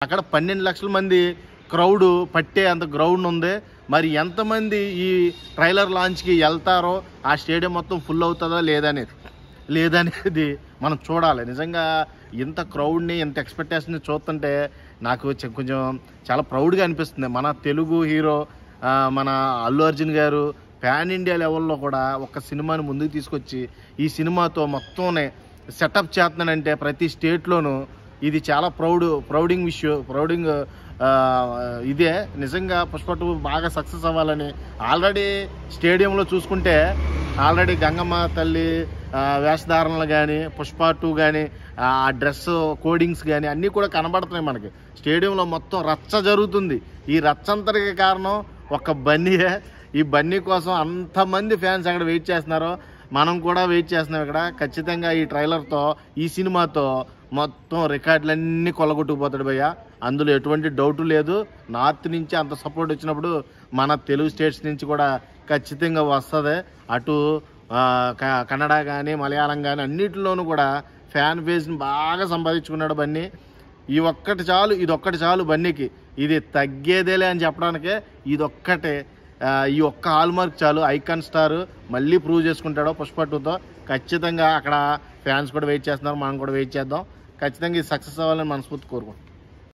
అక్కడ 12 లక్షల మంది క్రౌడ్ పట్టే అంత గ్రౌండ్ ఉంది. మరి ఎంతమంది ఈ ట్రైలర్ లాంచ్కి వెళ్తారో, ఆ స్టేడియం మొత్తం ఫుల్ అవుతుందో లేదనేది మనం చూడాలి. నిజంగా ఇంత క్రౌడ్ని, ఇంత ఎక్స్పెక్టేషన్ని చూస్తుంటే నాకు కొంచెం చాలా ప్రౌడ్గా అనిపిస్తుంది. మన తెలుగు హీరో మన అల్లు అర్జున్ గారు పాన్ ఇండియా లెవెల్లో కూడా ఒక సినిమాని ముందుకు తీసుకొచ్చి ఈ సినిమాతో మొత్తం సెటప్ చేస్తున్నాడంటే ప్రతి స్టేట్లోనూ ఇది చాలా ప్రౌడింగ్ ఇదే. నిజంగా పుష్ప 2 బాగా సక్సెస్ అవ్వాలని ఆల్రెడీ స్టేడియంలో చూసుకుంటే ఆల్రెడీ గంగమ్మ తల్లి వేషధారణలు కానీ, పుష్ప 2 కానీ, ఆ డ్రెస్ కోడింగ్స్ కానీ అన్నీ కూడా కనబడుతున్నాయి మనకి. స్టేడియంలో మొత్తం రచ్చ జరుగుతుంది. ఈ రచ్చంతటికి కారణం ఒక బన్నీయే. ఈ బన్నీ కోసం అంతమంది ఫ్యాన్స్ అక్కడ వెయిట్ చేస్తున్నారో మనం కూడా వెయిట్ చేస్తున్నాం ఇక్కడ. ఖచ్చితంగా ఈ ట్రైలర్తో, ఈ సినిమాతో మొత్తం రికార్డులన్నీ కొల్లగొట్టుకుపోతాడు భయ్య, అందులో ఎటువంటి డౌటు లేదు. నార్త్ నుంచి అంత సపోర్ట్ వచ్చినప్పుడు మన తెలుగు స్టేట్స్ నుంచి కూడా ఖచ్చితంగా వస్తుంది. అటు కన్నడ కానీ, మలయాళం కానీ అన్నిటిలోనూ కూడా ఫ్యాన్ బేస్ని బాగా సంపాదించుకున్నాడు బన్నీ. ఇదొక్కటి చాలు బన్నీకి. ఇది తగ్గేదేలే అని చెప్పడానికే ఈ ఒక్క హాల్ మార్క్ చాలు. ఐకాన్ స్టార్ మళ్ళీ ప్రూవ్ చేసుకుంటాడో పుష్ప 2తో. ఖచ్చితంగా అక్కడ ఫ్యాన్స్ కూడా వెయిట్ చేస్తున్నారు, మనం కూడా వెయిట్ చేద్దాం. ఖచ్చితంగా ఇది సక్సెస్ అవ్వాలని మనస్ఫూర్తి కోరుకుంటాం.